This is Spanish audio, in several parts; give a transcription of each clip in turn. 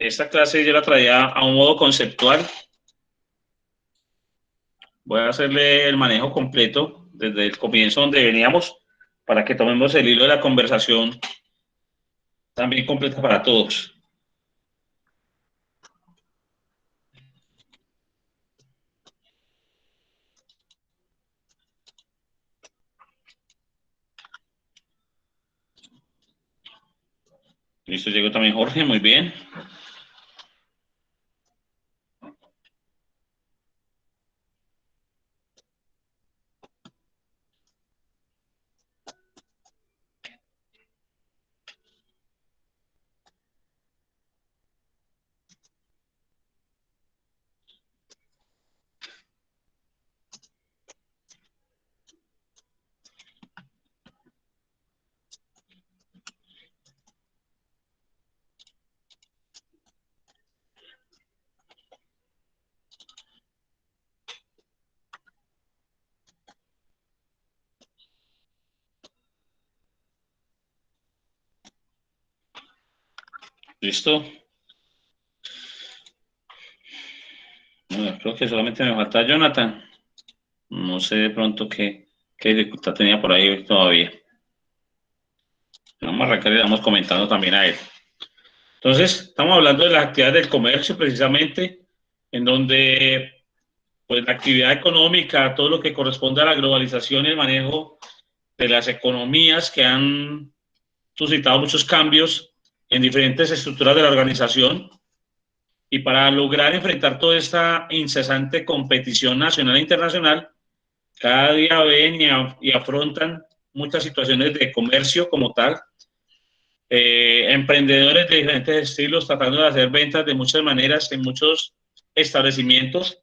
Esta clase yo la traía a un modo conceptual. Voy a hacerle el manejo completo desde el comienzo donde veníamos para que tomemos el hilo de la conversación también completa para todos. Listo, llegó también Jorge, muy bien. Listo. Bueno, creo que solamente me falta Jonathan. No sé de pronto qué dificultad tenía por ahí todavía. Vamos a arrancar y le vamos comentando también a él. Entonces, estamos hablando de las actividades del comercio precisamente, en donde pues la actividad económica, todo lo que corresponde a la globalización y el manejo de las economías que han suscitado muchos cambios en diferentes estructuras de la organización, y para lograr enfrentar toda esta incesante competición nacional e internacional, cada día ven y afrontan muchas situaciones de comercio como tal, emprendedores de diferentes estilos tratando de hacer ventas de muchas maneras en muchos establecimientos,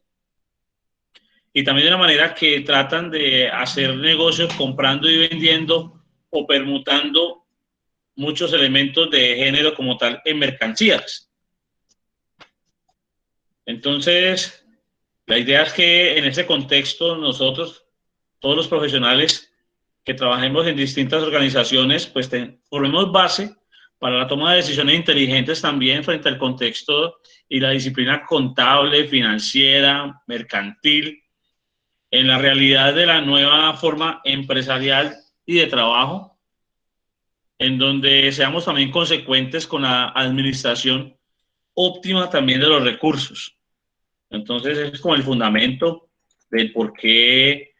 y también de una manera que tratan de hacer negocios comprando y vendiendo o permutando muchos elementos de género como tal en mercancías. Entonces, la idea es que en ese contexto nosotros, todos los profesionales que trabajemos en distintas organizaciones, pues formemos base para la toma de decisiones inteligentes también frente al contexto y la disciplina contable, financiera, mercantil, en la realidad de la nueva forma empresarial y de trabajo, en donde seamos también consecuentes con la administración óptima también de los recursos. Entonces, es como el fundamento del por qué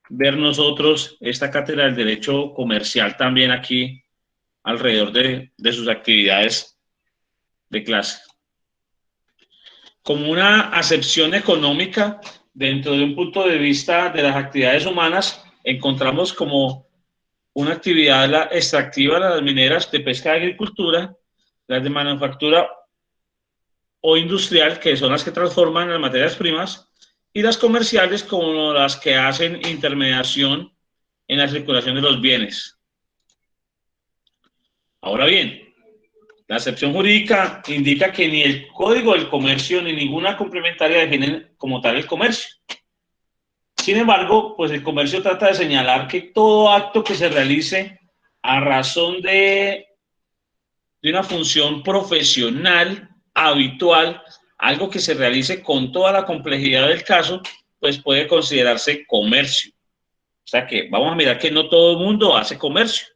ver nosotros esta cátedra del derecho comercial también aquí alrededor de sus actividades de clase. Como una acepción económica, dentro de un punto de vista de las actividades humanas, encontramos como una actividad extractiva, las mineras, de pesca y agricultura, las de manufactura o industrial, que son las que transforman las materias primas, y las comerciales, como las que hacen intermediación en la circulación de los bienes. Ahora bien, la acepción jurídica indica que ni el Código del Comercio ni ninguna complementaria definen como tal el comercio. Sin embargo, pues el comercio trata de señalar que todo acto que se realice a razón de una función profesional habitual, algo que se realice con toda la complejidad del caso, pues puede considerarse comercio. O sea que vamos a mirar que no todo el mundo hace comercio.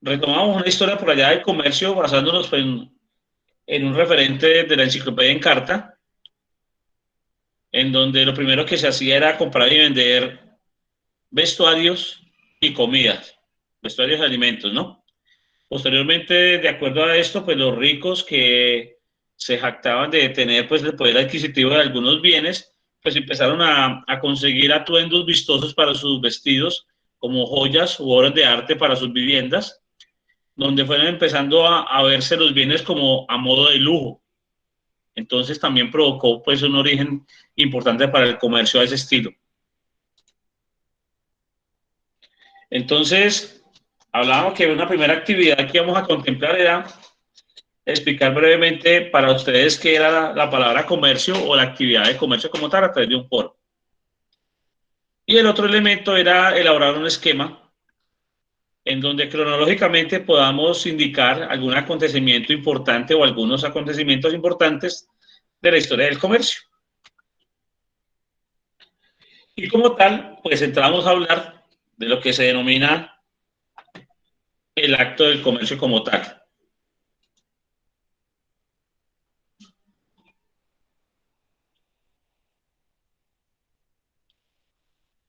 Retomamos una historia por allá del comercio basándonos en un referente de la enciclopedia en carta, en donde lo primero que se hacía era comprar y vender vestuarios y comidas, vestuarios y alimentos, ¿no? Posteriormente, de acuerdo a esto, pues los ricos que se jactaban de tener pues el poder adquisitivo de algunos bienes, pues empezaron a conseguir atuendos vistosos para sus vestidos, como joyas u obras de arte para sus viviendas, donde fueron empezando a verse los bienes como a modo de lujo. Entonces también provocó pues un origen importante para el comercio a ese estilo. Entonces, hablábamos que una primera actividad que íbamos a contemplar era explicar brevemente para ustedes qué era la palabra comercio o la actividad de comercio como tal a través de un foro. Y el otro elemento era elaborar un esquema en donde cronológicamente podamos indicar algún acontecimiento importante o algunos acontecimientos importantes de la historia del comercio. Y como tal, pues entramos a hablar de lo que se denomina el acto del comercio como tal.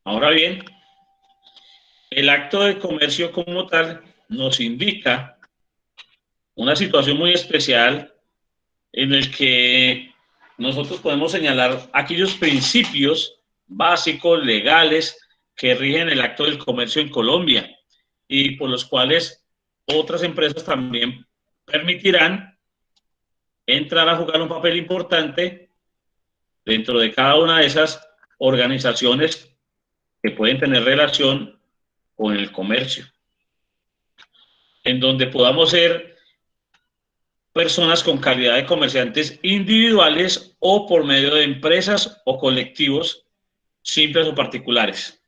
Ahora bien, el acto de comercio como tal nos indica una situación muy especial en el que nosotros podemos señalar aquellos principios básicos, legales, que rigen el acto del comercio en Colombia y por los cuales otras empresas también permitirán entrar a jugar un papel importante dentro de cada una de esas organizaciones que pueden tener relación con el comercio, en donde podamos ser personas con calidad de comerciantes individuales o por medio de empresas o colectivos simples o particulares.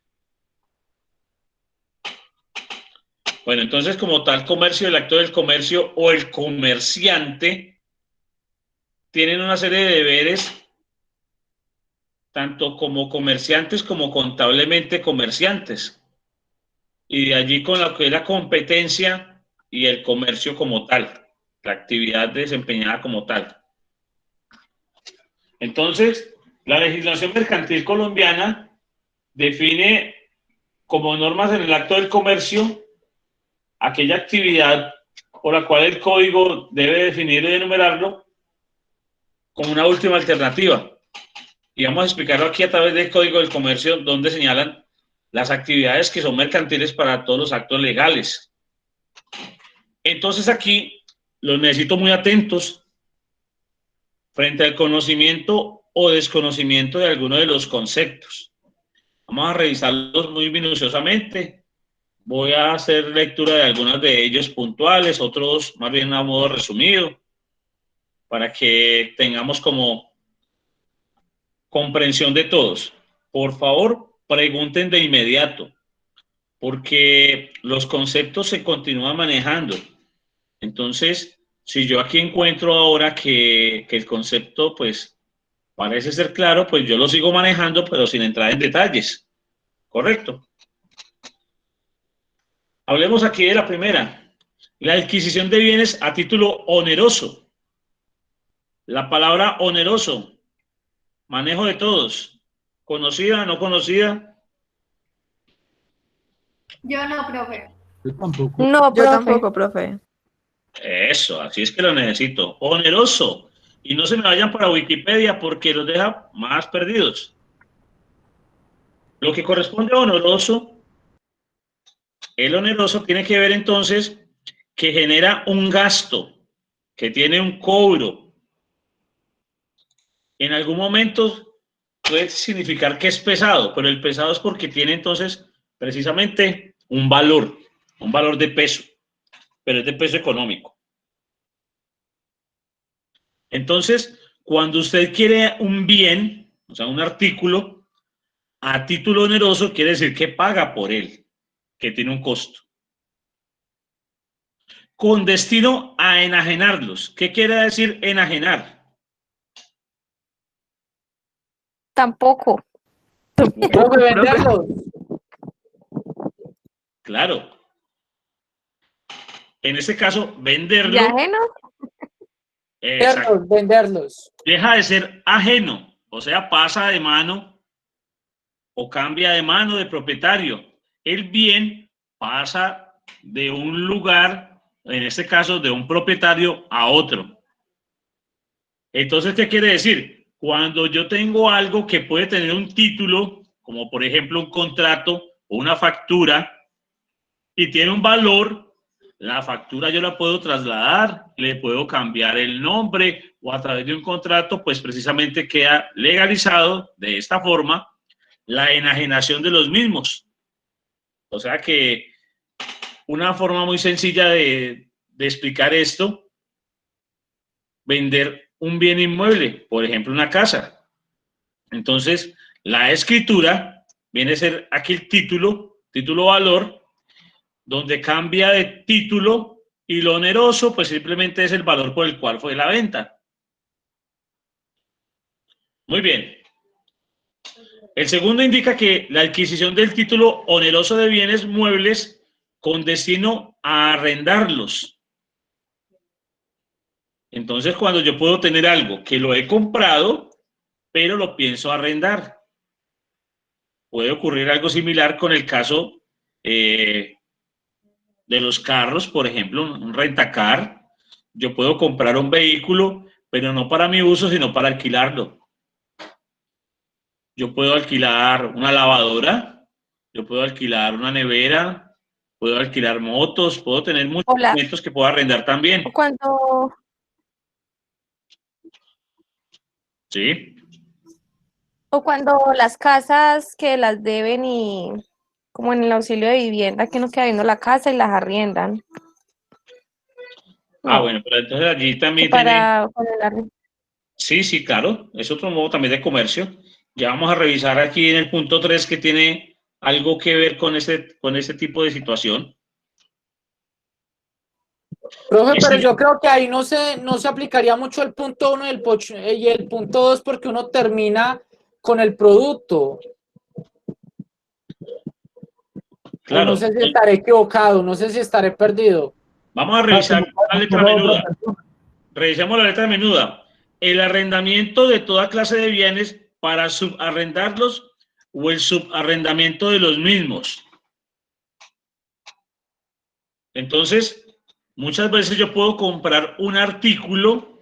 Bueno, entonces como tal comercio, el acto del comercio o el comerciante tienen una serie de deberes tanto como comerciantes como contablemente comerciantes. Y de allí con lo que es la competencia y el comercio como tal, la actividad desempeñada como tal. Entonces, la legislación mercantil colombiana define como normas en el acto del comercio aquella actividad por la cual el código debe definirlo y enumerarlo como una última alternativa. Y vamos a explicarlo aquí a través del Código del Comercio, donde señalan las actividades que son mercantiles para todos los actos legales. Entonces aquí los necesito muy atentos frente al conocimiento o desconocimiento de alguno de los conceptos. Vamos a revisarlos muy minuciosamente. Voy a hacer lectura de algunos de ellos puntuales, otros más bien a modo resumido, para que tengamos como comprensión de todos. Por favor, pregunten de inmediato, porque los conceptos se continúan manejando. Entonces, si yo aquí encuentro ahora que el concepto, pues, parece ser claro, pues yo lo sigo manejando, pero sin entrar en detalles. ¿Correcto? Hablemos aquí de la primera. La adquisición de bienes a título oneroso. La palabra oneroso, manejo de todos. ¿Conocida, no conocida? Yo no, profe. Yo tampoco. No, Yo profe. tampoco, profe. Eso, así es que lo necesito. Oneroso. Y no se me vayan para Wikipedia porque los deja más perdidos. Lo que corresponde a oneroso, el oneroso tiene que ver entonces que genera un gasto, que tiene un cobro. En algún momento puede significar que es pesado, pero el pesado es porque tiene entonces precisamente un valor de peso, pero es de peso económico. Entonces, cuando usted quiere un bien, o sea, un artículo, a título oneroso, quiere decir que paga por él, que tiene un costo. Con destino a enajenarlos. ¿Qué quiere decir enajenar? Tampoco. Tampoco, Profe, profe. venderlos. Claro. En este caso, venderlo. ¿De ajeno? Exacto. Venderlos. Deja de ser ajeno, o sea, pasa de mano o cambia de mano de propietario. El bien pasa de un lugar, en este caso de un propietario a otro. Entonces, ¿qué quiere decir? Cuando yo tengo algo que puede tener un título, como por ejemplo un contrato o una factura, y tiene un valor, la factura yo la puedo trasladar, le puedo cambiar el nombre o a través de un contrato, pues precisamente queda legalizado de esta forma la enajenación de los mismos. O sea que una forma muy sencilla de explicar esto, vender un bien inmueble, por ejemplo una casa. Entonces, la escritura viene a ser aquí el título valor, donde cambia de título y lo oneroso pues simplemente es el valor por el cual fue la venta. Muy bien. El segundo indica que la adquisición del título oneroso de bienes muebles con destino a arrendarlos. Entonces, cuando yo puedo tener algo que lo he comprado, pero lo pienso arrendar. Puede ocurrir algo similar con el caso de los carros, por ejemplo, un rentacar. Yo puedo comprar un vehículo, pero no para mi uso, sino para alquilarlo. Yo puedo alquilar una lavadora, yo puedo alquilar una nevera, puedo alquilar motos, puedo tener muchos Hola. elementos que puedo arrendar también. Sí. O cuando las casas que las deben y como en el auxilio de vivienda que uno queda viendo la casa y las arriendan. Ah, No, bueno, pero entonces allí también para Sí, sí, claro, es otro modo también de comercio. Ya vamos a revisar aquí en el punto 3 que tiene algo que ver con ese tipo de situación. Profe, pero yo creo que ahí no se aplicaría mucho el punto 1 y el punto 2 porque uno termina con el producto. Claro. O no sé si estaré equivocado, no sé si estaré perdido. Vamos a revisar la letra menuda. Revisemos la letra menuda. El arrendamiento de toda clase de bienes para subarrendarlos o el subarrendamiento de los mismos. Entonces, muchas veces yo puedo comprar un artículo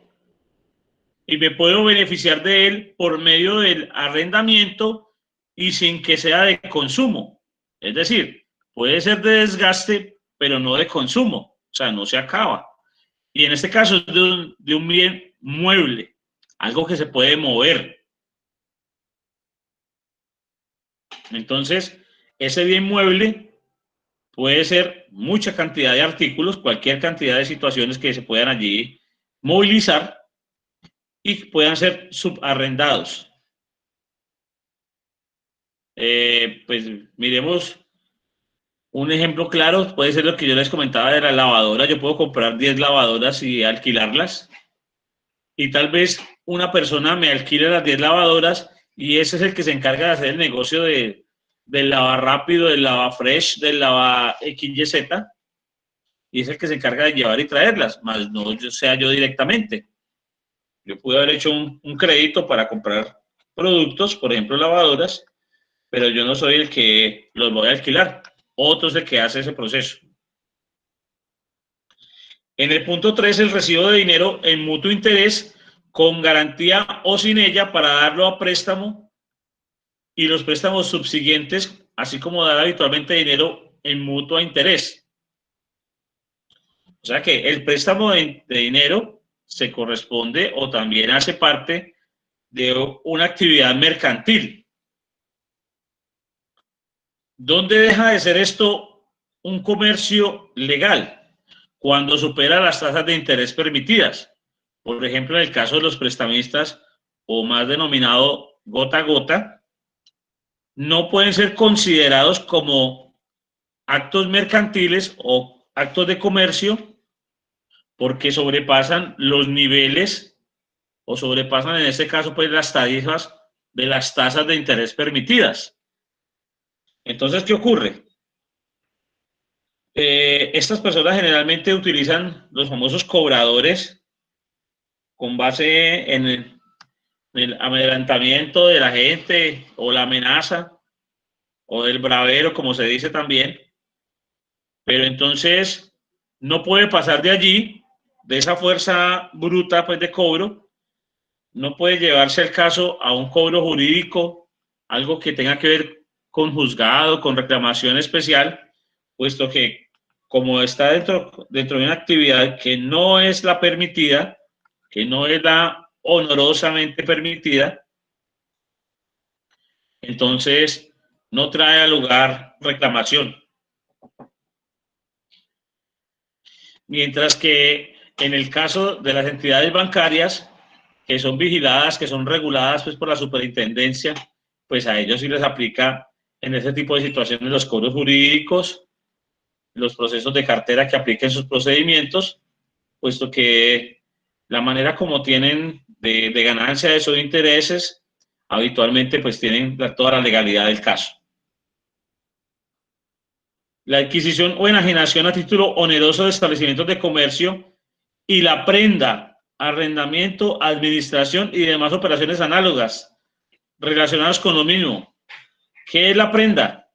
y me puedo beneficiar de él por medio del arrendamiento y sin que sea de consumo. Es decir, puede ser de desgaste, pero no de consumo. O sea, no se acaba. Y en este caso es de un bien mueble, algo que se puede mover. Entonces, ese bien mueble puede ser mucha cantidad de artículos, cualquier cantidad de situaciones que se puedan allí movilizar y puedan ser subarrendados. Pues miremos un ejemplo claro, puede ser lo que yo les comentaba de la lavadora. Yo puedo comprar 10 lavadoras y alquilarlas. Y tal vez una persona me alquile las 10 lavadoras y ese es el que se encarga de hacer el negocio del lava rápido, del lava fresh, del lava XYZ, y es el que se encarga de llevar y traerlas, más no sea yo directamente. Yo pude haber hecho un crédito para comprar productos, por ejemplo lavadoras, pero yo no soy el que los voy a alquilar. Otro es el que hace ese proceso. En el punto 3, el recibo de dinero en mutuo interés con garantía o sin ella para darlo a préstamo y los préstamos subsiguientes, así como dar habitualmente dinero en mutuo interés. O sea que el préstamo de dinero se corresponde o también hace parte de una actividad mercantil. ¿Dónde deja de ser esto un comercio legal? Cuando supera las tasas de interés permitidas. Por ejemplo, en el caso de los prestamistas, o más denominado gota a gota, no pueden ser considerados como actos mercantiles o actos de comercio porque sobrepasan los niveles o sobrepasan en este caso pues las tarifas de las tasas de interés permitidas. Entonces, ¿qué ocurre? Estas personas generalmente utilizan los famosos cobradores con base en el amedrentamiento de la gente o la amenaza o del bravero, como se dice también. Pero entonces no puede pasar de allí, de esa fuerza bruta pues de cobro, no puede llevarse el caso a un cobro jurídico, algo que tenga que ver con juzgado, con reclamación especial, puesto que como está dentro de una actividad que no es la permitida, que no es la honorosamente permitida, entonces no trae a lugar reclamación. Mientras que en el caso de las entidades bancarias, que son vigiladas, que son reguladas pues, por la superintendencia, pues a ellos sí les aplica en ese tipo de situaciones los cobros jurídicos los procesos de cartera que apliquen sus procedimientos, puesto que la manera como tienen de ganancia de esos intereses, habitualmente pues tienen toda la legalidad del caso. La adquisición o enajenación a título oneroso de establecimientos de comercio y la prenda, arrendamiento, administración y demás operaciones análogas relacionadas con lo mismo. ¿Qué es la prenda?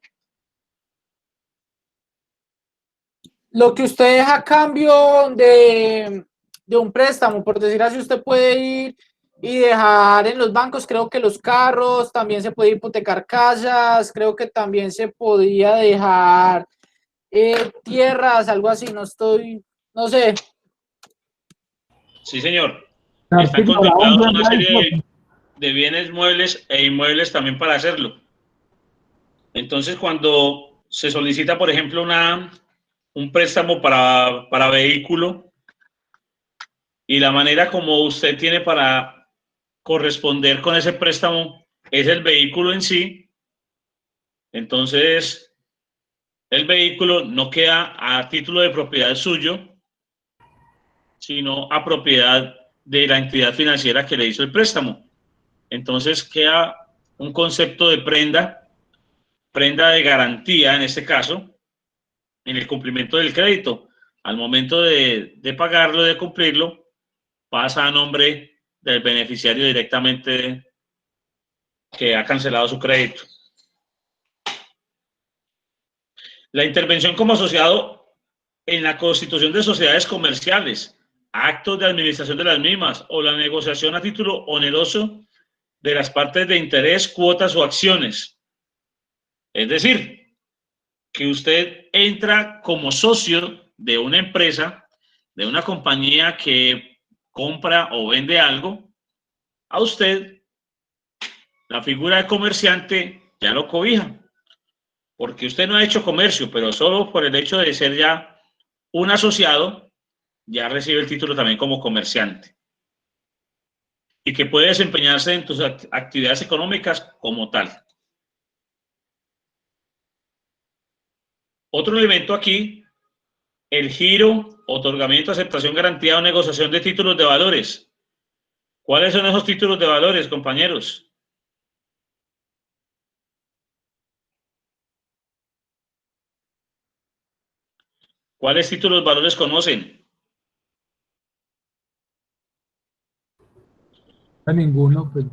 Lo que usted deja a cambio de un préstamo, por decir así, usted puede ir y dejar en los bancos, creo que los carros, también se puede hipotecar casas, creo que también se podía dejar tierras, algo así, no sé. Sí, señor. Están contemplados una serie de bienes muebles e inmuebles también para hacerlo. Entonces, cuando se solicita, por ejemplo, un préstamo para vehículo y la manera como usted tiene para corresponder con ese préstamo es el vehículo en sí, entonces el vehículo no queda a título de propiedad suyo, sino a propiedad de la entidad financiera que le hizo el préstamo. Entonces queda un concepto de prenda de garantía en este caso, en el cumplimiento del crédito. Al momento de pagarlo, de cumplirlo, pasa a nombre del beneficiario directamente que ha cancelado su crédito. La intervención como asociado en la constitución de sociedades comerciales, actos de administración de las mismas o la negociación a título oneroso de las partes de interés, cuotas o acciones. Es decir, que usted entra como socio de una empresa, de una compañía que compra o vende algo, a usted la figura de comerciante ya lo cobija, porque usted no ha hecho comercio, pero solo por el hecho de ser ya un asociado, ya recibe el título también como comerciante y que puede desempeñarse en tus actividades económicas como tal. Otro elemento aquí, el giro, otorgamiento, aceptación, garantía o negociación de títulos de valores. ¿Cuáles son esos títulos de valores, compañeros? ¿Cuáles títulos de valores conocen? A ninguno, pues.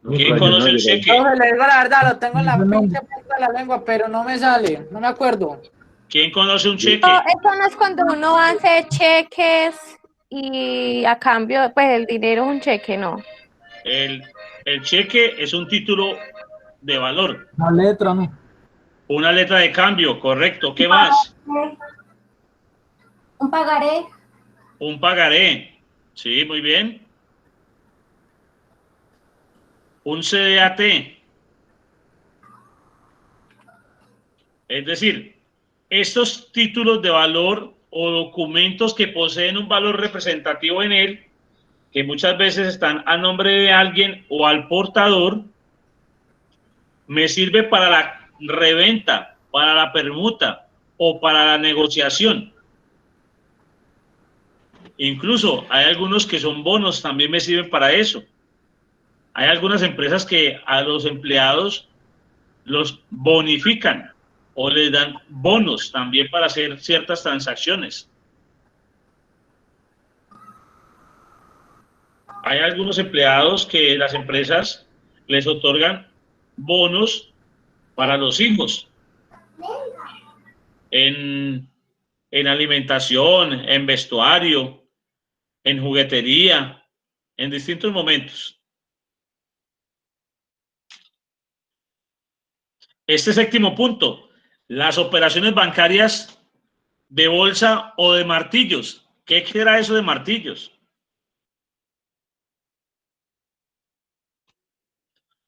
¿Quién conoce el cheque? No, le digo la verdad, lo tengo en la pinche punta de la lengua, pero no me sale, no me acuerdo. ¿Quién conoce un No, cheque? eso no es cuando uno hace cheques y a cambio, pues el dinero es un cheque, no. El cheque es un título de valor. Una letra, ¿no? Una letra de cambio, correcto. ¿Qué más? Un pagaré. Un pagaré. Sí, muy bien. Un CDAT. Es decir, estos títulos de valor o documentos que poseen un valor representativo en él, que muchas veces están a nombre de alguien o al portador, me sirve para la reventa, para la permuta o para la negociación. Incluso hay algunos que son bonos, también me sirven para eso. Hay algunas empresas que a los empleados los bonifican o les dan bonos también para hacer ciertas transacciones. Hay algunos empleados que las empresas les otorgan bonos para los hijos en alimentación, en vestuario, en juguetería, en distintos momentos. Este séptimo punto, las operaciones bancarias de bolsa o de martillos. ¿Qué era eso de martillos?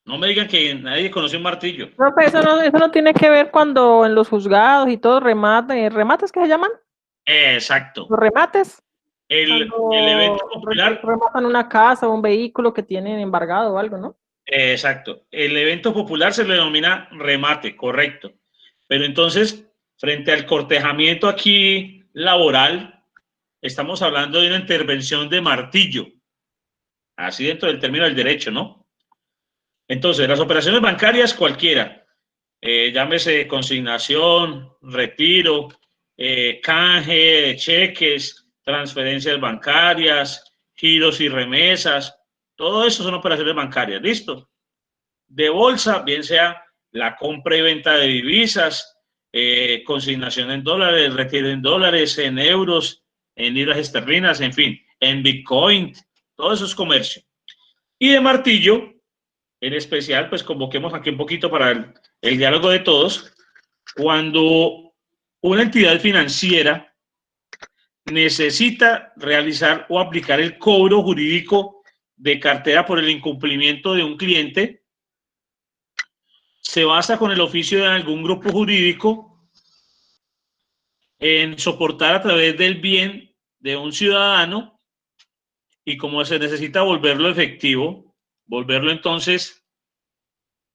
No me digan que nadie conoce un martillo. No, pero eso no tiene que ver cuando en los juzgados y todo remates que se llaman. Exacto. Los remates. El evento popular. Rematan una casa o un vehículo que tienen embargado o algo, ¿no? Exacto. El evento popular se le denomina remate, correcto. Pero entonces, frente al cortejamiento aquí laboral, estamos hablando de una intervención de martillo, así dentro del término del derecho, ¿no? Entonces, las operaciones bancarias cualquiera, llámese consignación, retiro, canje de cheques, transferencias bancarias, giros y remesas, todo eso son operaciones bancarias, ¿listo? De bolsa, bien sea la compra y venta de divisas, consignación en dólares, retiro en dólares, en euros, en libras esterlinas, en fin, en Bitcoin, todo eso es comercio. Y de martillo, en especial, pues convoquemos aquí un poquito para el diálogo de todos, cuando una entidad financiera necesita realizar o aplicar el cobro jurídico de cartera por el incumplimiento de un cliente, se basa con el oficio de algún grupo jurídico en soportar a través del bien de un ciudadano, y como se necesita volverlo efectivo, volverlo entonces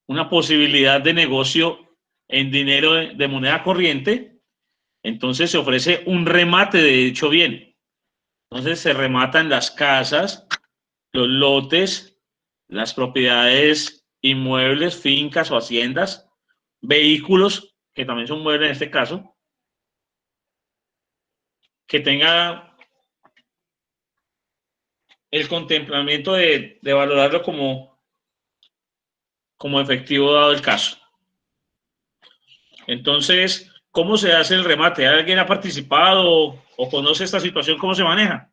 una posibilidad de negocio en dinero de moneda corriente, entonces se ofrece un remate de dicho bien. Entonces se rematan las casas, los lotes, las propiedades inmuebles, fincas o haciendas, vehículos, que también son muebles en este caso, que tenga el contemplamiento de valorarlo como efectivo dado el caso. Entonces, ¿cómo se hace el remate? ¿Alguien ha participado o conoce esta situación? ¿Cómo se maneja?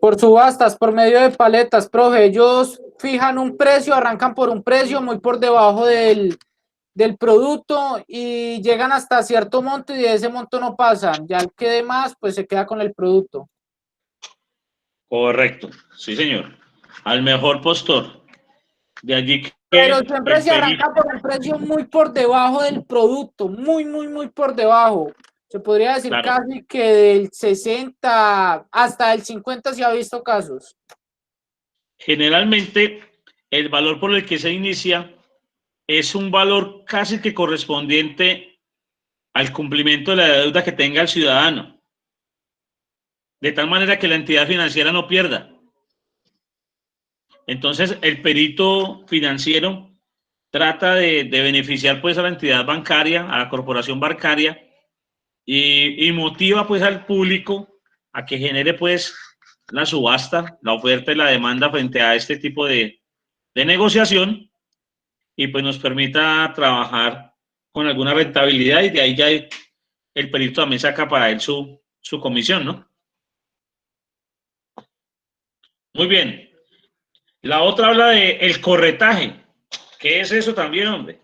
Por subastas, por medio de paletas, profe. Ellos fijan un precio, arrancan por un precio muy por debajo del producto y llegan hasta cierto monto y de ese monto no pasan. Ya el que dé más, pues se queda con el producto. Correcto, sí señor. Al mejor postor. De allí que Pero siempre se arranca por un precio muy por debajo del producto, muy, muy, muy por debajo. Se podría decir claro, casi que del 60 hasta el 50 se ha visto casos. generalmente el valor por el que se inicia es un valor casi que correspondiente al cumplimiento de la deuda que tenga el ciudadano, de tal manera que la entidad financiera no pierda. Entonces, el perito financiero trata de beneficiar pues a la entidad bancaria, a la corporación bancaria, y motiva pues al público a que genere pues la subasta, la oferta y la demanda frente a este tipo de negociación, y pues nos permita trabajar con alguna rentabilidad, y de ahí ya el perito también saca para él su comisión, ¿no? Muy bien. La otra habla de el corretaje. ¿Qué es eso también, hombre?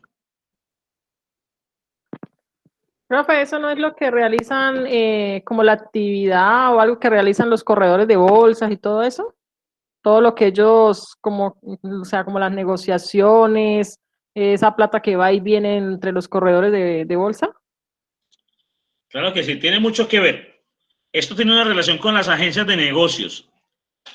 Profe, eso no es lo que realizan como la actividad o algo que realizan los corredores de bolsas y todo eso. Todo lo que ellos, como, o sea, como las negociaciones, esa plata que va y viene entre los corredores de bolsa. Claro que sí, tiene mucho que ver. Esto tiene una relación con las agencias de negocios.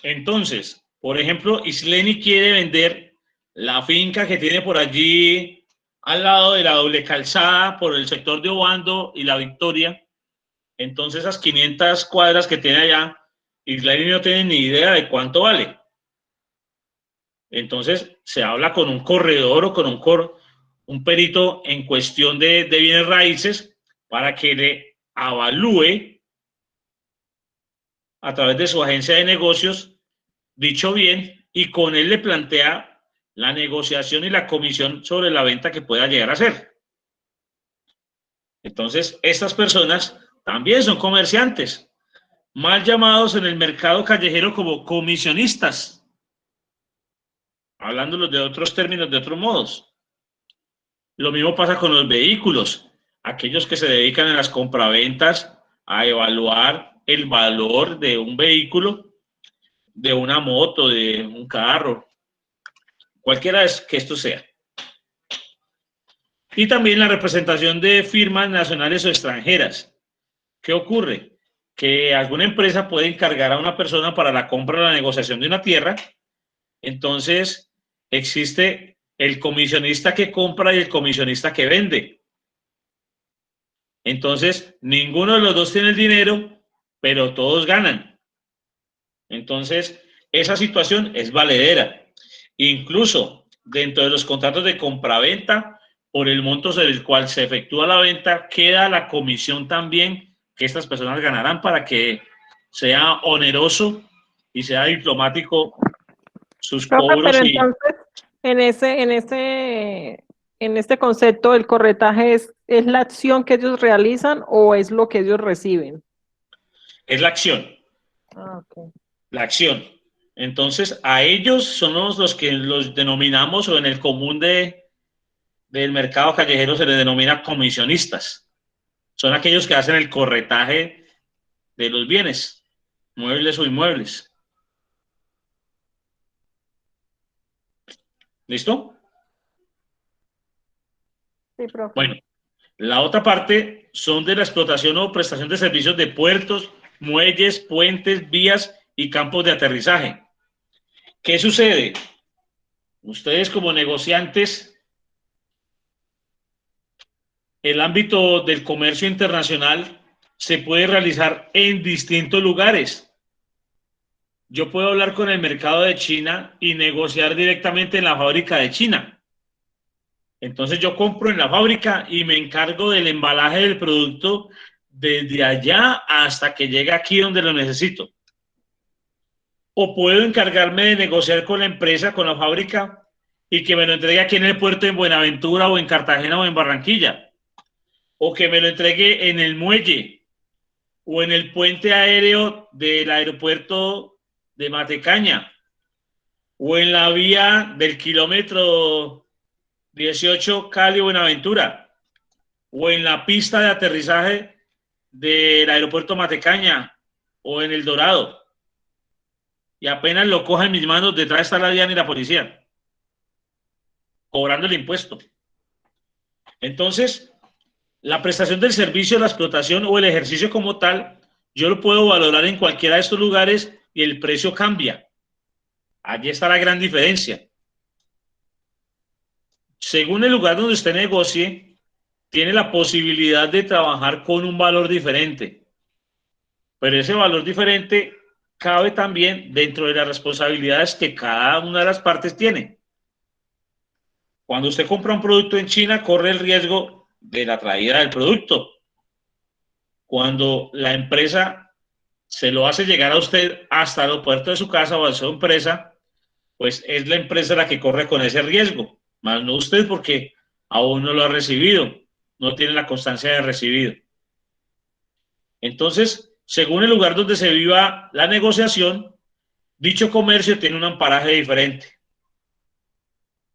Entonces, por ejemplo, Isleni quiere vender la finca que tiene por allí al lado de la doble calzada, por el sector de Obando y La Victoria. Entonces, esas 500 cuadras que tiene allá, Isleni no tiene ni idea de cuánto vale. Entonces, se habla con un corredor o con un perito en cuestión de bienes raíces para que le avalúe a través de su agencia de negocios dicho bien, y con él le plantea la negociación y la comisión sobre la venta que pueda llegar a ser. Entonces, estas personas también son comerciantes, mal llamados en el mercado callejero como comisionistas, hablándolos de otros términos, de otros modos. Lo mismo pasa con los vehículos, aquellos que se dedican a las compraventas a evaluar el valor de un vehículo, de una moto, de un carro, cualquiera que esto sea. Y también la representación de firmas nacionales o extranjeras. ¿Qué ocurre? Que alguna empresa puede encargar a una persona para la compra o la negociación de una tierra. Entonces, existe el comisionista que compra y el comisionista que vende. Entonces, ninguno de los dos tiene el dinero, pero todos ganan. Entonces, esa situación es valedera. Incluso dentro de los contratos de compraventa, por el monto sobre el cual se efectúa la venta, queda la comisión también que estas personas ganarán para que sea oneroso y sea diplomático sus Profe, cobros. pero Y entonces, en este concepto, ¿el corretaje es la acción que ellos realizan o es lo que ellos reciben? es la acción. Ok. La acción. Entonces, a ellos son los que los denominamos, o en el común del mercado callejero se les denomina comisionistas. Son aquellos que hacen el corretaje de los bienes, muebles o inmuebles. ¿Listo? Sí, profe. Bueno, la otra parte son de la explotación o prestación de servicios de puertos, muelles, puentes, vías y campos de aterrizaje. ¿Qué sucede? Ustedes como negociantes, el ámbito del comercio internacional se puede realizar en distintos lugares. Yo puedo hablar con el mercado de China y negociar directamente en la fábrica de China. Entonces yo compro en la fábrica y me encargo del embalaje del producto desde allá hasta que llegue aquí donde lo necesito. O puedo encargarme de negociar con la empresa, con la fábrica, y que me lo entregue aquí en el puerto en Buenaventura o en Cartagena o en Barranquilla. O que me lo entregue en el muelle o en el puente aéreo del aeropuerto de Matecaña o en la vía del kilómetro 18 Cali-Buenaventura o en la pista de aterrizaje del aeropuerto Matecaña o en El Dorado. Y apenas lo coja en mis manos, detrás está la DIAN y la policía, cobrando el impuesto. Entonces, la prestación del servicio, la explotación o el ejercicio como tal, yo lo puedo valorar en cualquiera de estos lugares y el precio cambia. Allí está la gran diferencia. Según el lugar donde usted negocie, tiene la posibilidad de trabajar con un valor diferente. Pero ese valor diferente cabe también dentro de las responsabilidades que cada una de las partes tiene. Cuando usted compra un producto en China, corre el riesgo de la traída del producto. Cuando la empresa se lo hace llegar a usted hasta el aeropuerto de su casa o a su empresa, pues es la empresa la que corre con ese riesgo, más no usted, porque aún no lo ha recibido, no tiene la constancia de recibido. Entonces, según el lugar donde se viva la negociación, dicho comercio tiene un amparaje diferente.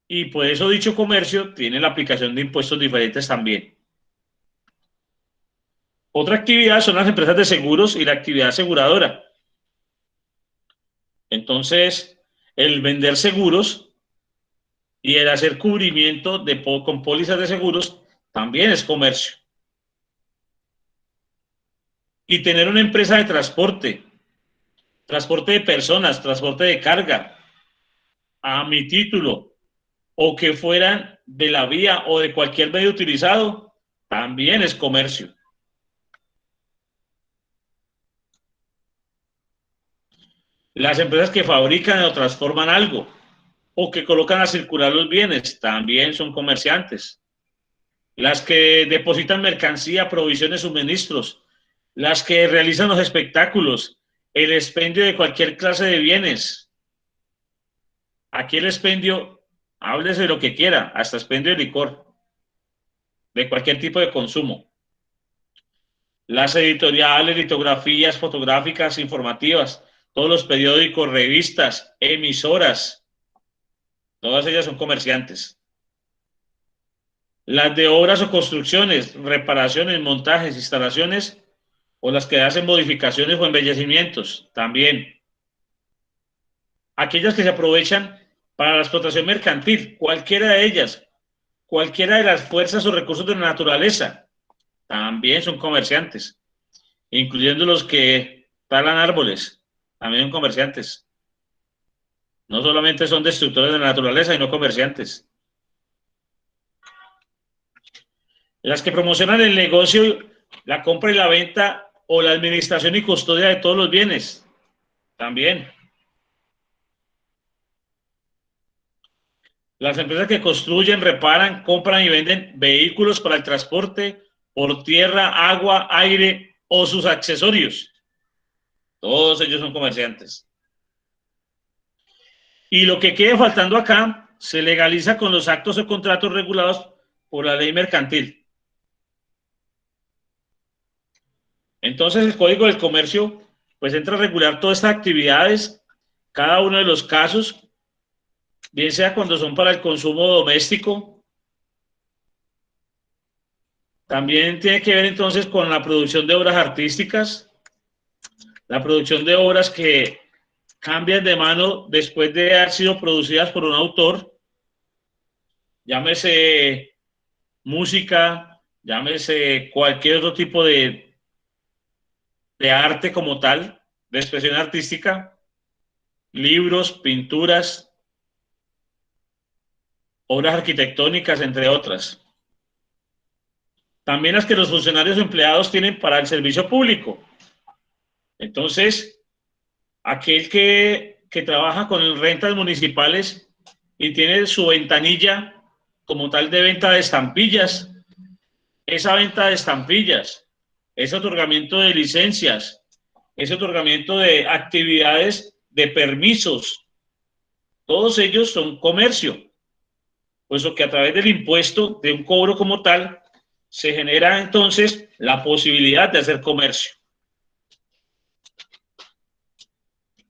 Y por eso dicho comercio tiene la aplicación de impuestos diferentes también. Otra actividad son las empresas de seguros y la actividad aseguradora. Entonces, el vender seguros y el hacer cubrimiento con pólizas de seguros también es comercio. Y tener una empresa de transporte de personas, transporte de carga, a mi título, o que fueran de la vía o de cualquier medio utilizado, también es comercio. Las empresas que fabrican o transforman algo, o que colocan a circular los bienes, también son comerciantes. Las que depositan mercancía, provisiones, suministros, las que realizan los espectáculos, el expendio de cualquier clase de bienes. Aquí el expendio, háblese de lo que quiera, hasta expendio de licor, de cualquier tipo de consumo. Las editoriales, litografías, fotográficas, informativas, todos los periódicos, revistas, emisoras, todas ellas son comerciantes. Las de obras o construcciones, reparaciones, montajes, instalaciones, o las que hacen modificaciones o embellecimientos, también. Aquellas que se aprovechan para la explotación mercantil, cualquiera de ellas, cualquiera de las fuerzas o recursos de la naturaleza, también son comerciantes, incluyendo los que talan árboles, también son comerciantes. No solamente son destructores de la naturaleza, sino comerciantes. Las que promocionan el negocio La compra y la venta o la administración y custodia de todos los bienes. También. Las empresas que construyen, reparan, compran y venden vehículos para el transporte por tierra, agua, aire o sus accesorios. Todos ellos son comerciantes. Y lo que quede faltando acá se legaliza con los actos o contratos regulados por la ley mercantil. Entonces el Código del Comercio pues entra a regular todas estas actividades, cada uno de los casos, bien sea cuando son para el consumo doméstico. También tiene que ver entonces con la producción de obras artísticas, la producción de obras que cambian de mano después de haber sido producidas por un autor, llámese música, llámese cualquier otro tipo de arte como tal, de expresión artística, libros, pinturas, obras arquitectónicas, entre otras. También las que los funcionarios empleados tienen para el servicio público. Entonces, aquel que trabaja con rentas municipales y tiene su ventanilla como tal de venta de estampillas, esa venta de estampillas, ese otorgamiento de licencias, ese otorgamiento de actividades, de permisos, todos ellos son comercio, puesto que a través del impuesto, de un cobro como tal, se genera entonces la posibilidad de hacer comercio.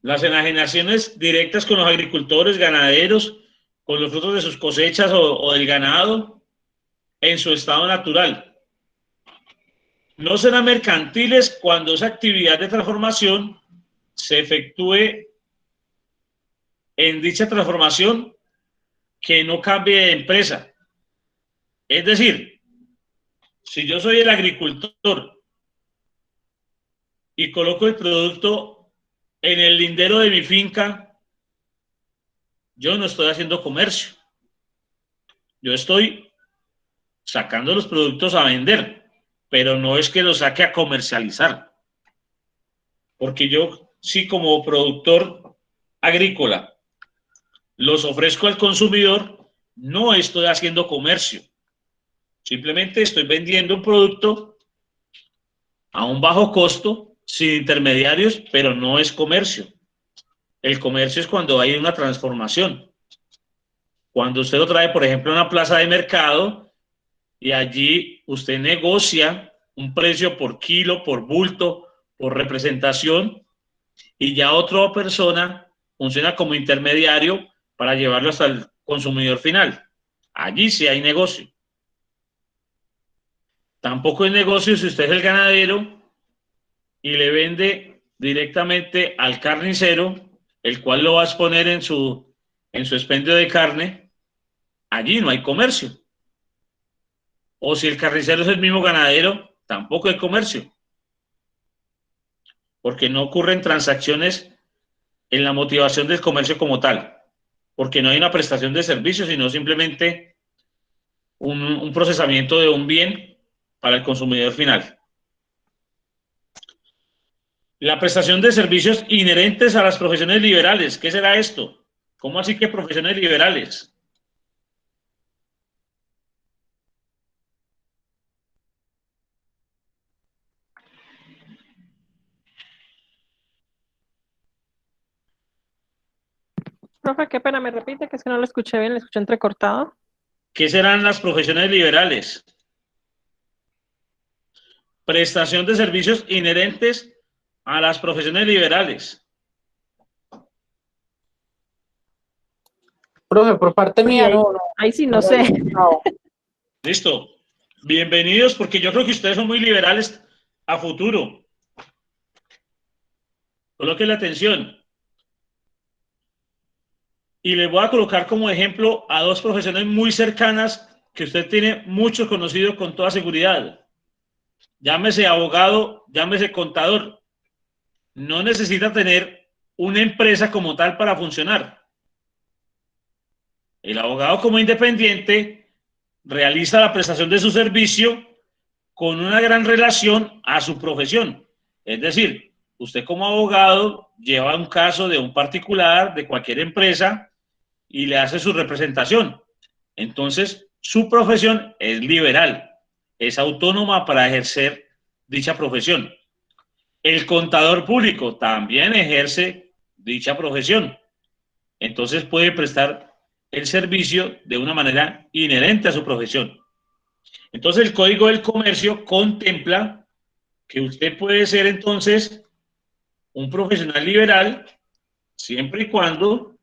Las enajenaciones directas con los agricultores, ganaderos, con los frutos de sus cosechas o del ganado en su estado natural. No serán mercantiles cuando esa actividad de transformación se efectúe en dicha transformación que no cambie de empresa. Es decir, si yo soy el agricultor y coloco el producto en el lindero de mi finca, yo no estoy haciendo comercio. Yo estoy sacando los productos a vender, pero no es que los saque a comercializar. Porque yo, sí, como productor agrícola, los ofrezco al consumidor, no estoy haciendo comercio. Simplemente estoy vendiendo un producto a un bajo costo, sin intermediarios, pero no es comercio. El comercio es cuando hay una transformación. Cuando usted lo trae, por ejemplo, a una plaza de mercado y allí usted negocia un precio por kilo, por bulto, por representación, y ya otra persona funciona como intermediario para llevarlo hasta el consumidor final. Allí sí hay negocio. Tampoco hay negocio si usted es el ganadero y le vende directamente al carnicero, el cual lo va a exponer en su expendio de carne. Allí no hay comercio. O si el carnicero es el mismo ganadero, tampoco hay comercio. Porque no ocurren transacciones en la motivación del comercio como tal. Porque no hay una prestación de servicios, sino simplemente un procesamiento de un bien para el consumidor final. La prestación de servicios inherentes a las profesiones liberales. ¿Qué será esto? ¿Cómo así que profesiones liberales? Profe, qué pena, me repite, que es que no lo escuché bien, lo escuché entrecortado. ¿Qué serán las profesiones liberales? Prestación de servicios inherentes a las profesiones liberales. Profe, por parte mía, no. Ahí sí, no sé. No. Listo. Bienvenidos, porque yo creo que ustedes son muy liberales a futuro. Coloquen la atención. Y les voy a colocar como ejemplo a dos profesiones muy cercanas que usted tiene muchos conocidos con toda seguridad. Llámese abogado, llámese contador. No necesita tener una empresa como tal para funcionar. El abogado como independiente realiza la prestación de su servicio con una gran relación a su profesión. Es decir, usted como abogado lleva un caso de un particular, de cualquier empresa, y le hace su representación. Entonces, su profesión es liberal, es autónoma para ejercer dicha profesión. El contador público también ejerce dicha profesión. Entonces puede prestar el servicio de una manera inherente a su profesión. Entonces el Código del Comercio contempla que usted puede ser entonces un profesional liberal siempre y cuando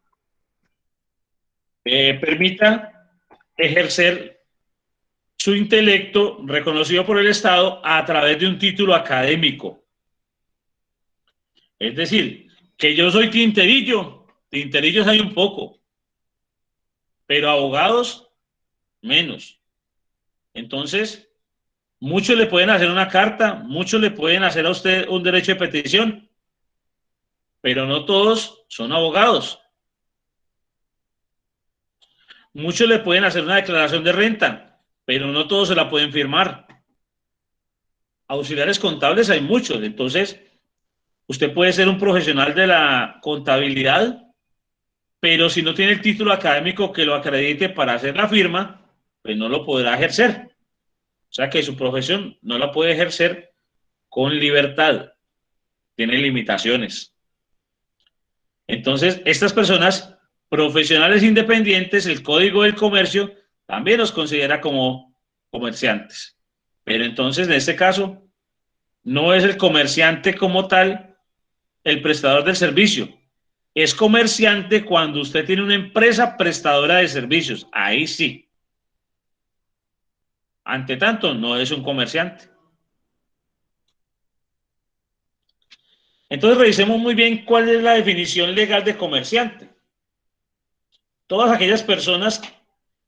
permita ejercer su intelecto reconocido por el Estado a través de un título académico. Es decir, que yo soy tinterillo, tinterillos hay un poco, pero abogados menos. Entonces, muchos le pueden hacer una carta, muchos le pueden hacer a usted un derecho de petición, pero no todos son abogados. Muchos le pueden hacer una declaración de renta, pero no todos se la pueden firmar. Auxiliares contables hay muchos, entonces usted puede ser un profesional de la contabilidad, pero si no tiene el título académico que lo acredite para hacer la firma, pues no lo podrá ejercer. O sea que su profesión no la puede ejercer con libertad, tiene limitaciones. Entonces, estas personas profesionales independientes, el Código del Comercio también los considera como comerciantes. Pero entonces, en este caso, no es el comerciante como tal el prestador del servicio. Es comerciante cuando usted tiene una empresa prestadora de servicios. Ahí sí. Ante tanto, no es un comerciante. Entonces, revisemos muy bien cuál es la definición legal de comerciante. Todas aquellas personas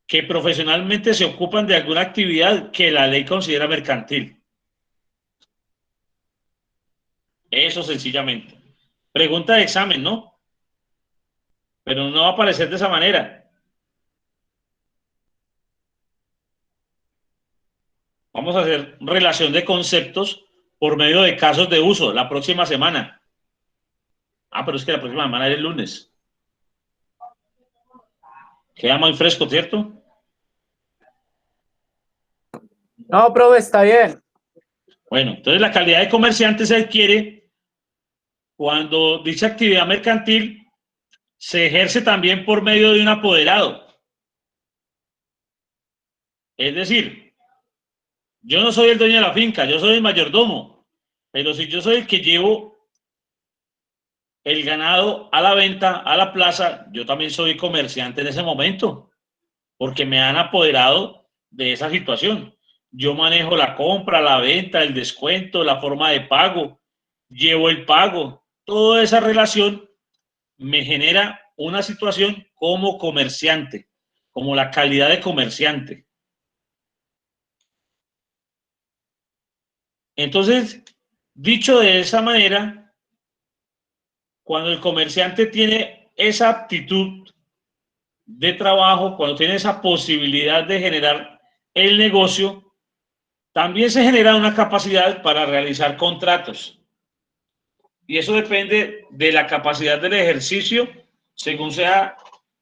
que profesionalmente se ocupan de alguna actividad que la ley considera mercantil. Eso sencillamente. Pregunta de examen, ¿no? Pero no va a aparecer de esa manera. Vamos a hacer relación de conceptos por medio de casos de uso la próxima semana. Ah, pero es que la próxima semana es el lunes. Queda muy fresco, ¿cierto? No, profe, está bien. Bueno, entonces la calidad de comerciante se adquiere cuando dicha actividad mercantil se ejerce también por medio de un apoderado. Es decir, yo no soy el dueño de la finca, yo soy el mayordomo, pero si yo soy el que llevo el ganado a la venta, a la plaza, yo también soy comerciante en ese momento, porque me han apoderado de esa situación. Yo manejo la compra, la venta, el descuento, la forma de pago, llevo el pago, toda esa relación me genera una situación como comerciante, como la calidad de comerciante. Entonces, dicho de esa manera, cuando el comerciante tiene esa aptitud de trabajo, cuando tiene esa posibilidad de generar el negocio, también se genera una capacidad para realizar contratos. Y eso depende de la capacidad del ejercicio, según sea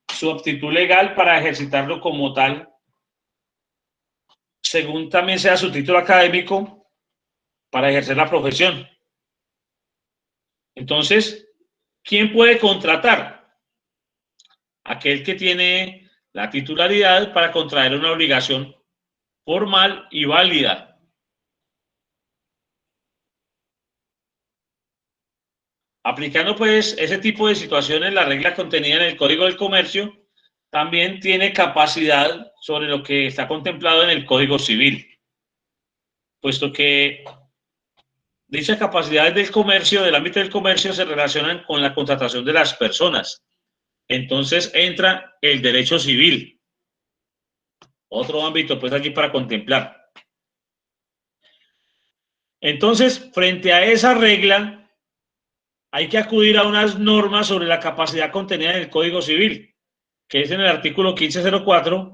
su aptitud legal para ejercitarlo como tal, según también sea su título académico para ejercer la profesión. Entonces, ¿quién puede contratar? Aquel que tiene la titularidad para contraer una obligación formal y válida. Aplicando pues ese tipo de situaciones, la regla contenida en el Código del Comercio también tiene capacidad sobre lo que está contemplado en el Código Civil, puesto que dichas capacidades del comercio, del ámbito del comercio, se relacionan con la contratación de las personas. Entonces entra el derecho civil, otro ámbito pues allí para contemplar. Entonces, frente a esa regla, hay que acudir a unas normas sobre la capacidad contenida en el Código Civil, que es en el artículo 1504,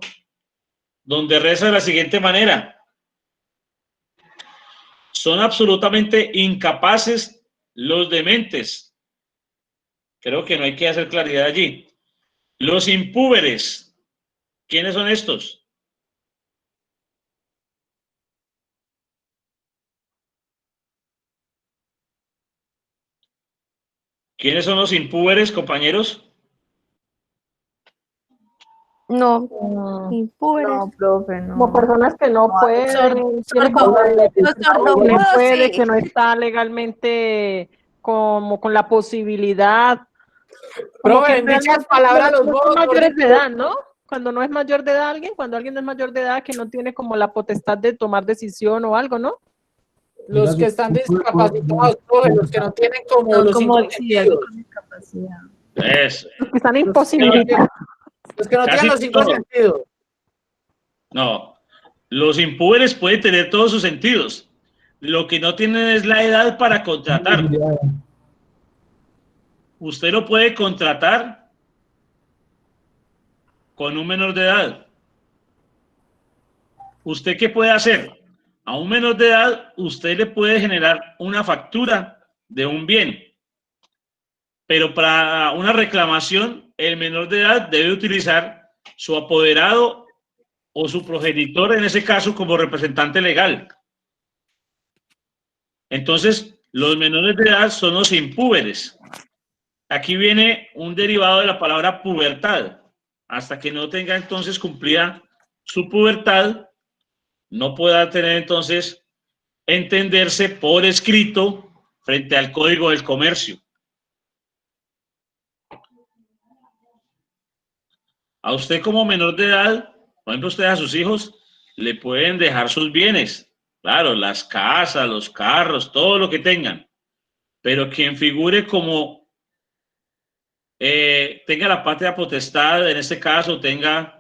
donde reza de la siguiente manera: Son absolutamente incapaces los dementes. Creo que no hay que hacer claridad allí. Los impúberes. ¿Quiénes son estos? ¿Quiénes son los impúberes, compañeros? No, Mm, impúberes. No, profe, Como no. personas que no pueden, tienen como Los que no sordomudos, puede, sí. que no está legalmente como con la posibilidad. Como Profe, que en dichas realmente palabras, los no votos son mayores de nórdicos, edad, ¿no? Cuando no es mayor de edad alguien, cuando alguien no es mayor de edad, que no tiene como la potestad de tomar decisión o algo, ¿no? los que están discapacitados, profe, los que no tienen como Son los como cinco sí, algo sentidos. con discapacidad. Es, Los que están Los que imposibilitados. los que no Casi tienen los cinco todo. sentidos. No. Los impúberes pueden tener todos sus sentidos. Lo que no tienen es la edad para contratar. Usted lo puede contratar con un menor de edad. ¿Usted qué puede hacer? A un menor de edad, usted le puede generar una factura de un bien. Pero para una reclamación, el menor de edad debe utilizar su apoderado o su progenitor, en ese caso, como representante legal. Entonces, los menores de edad son los impúberes. Aquí viene un derivado de la palabra pubertad. Hasta que no tenga entonces cumplida su pubertad, no pueda tener entonces entenderse por escrito frente al Código del Comercio. A usted como menor de edad, por ejemplo, usted a sus hijos le pueden dejar sus bienes, claro, las casas, los carros, todo lo que tengan, pero quien figure como tenga la patria potestad, en este caso tenga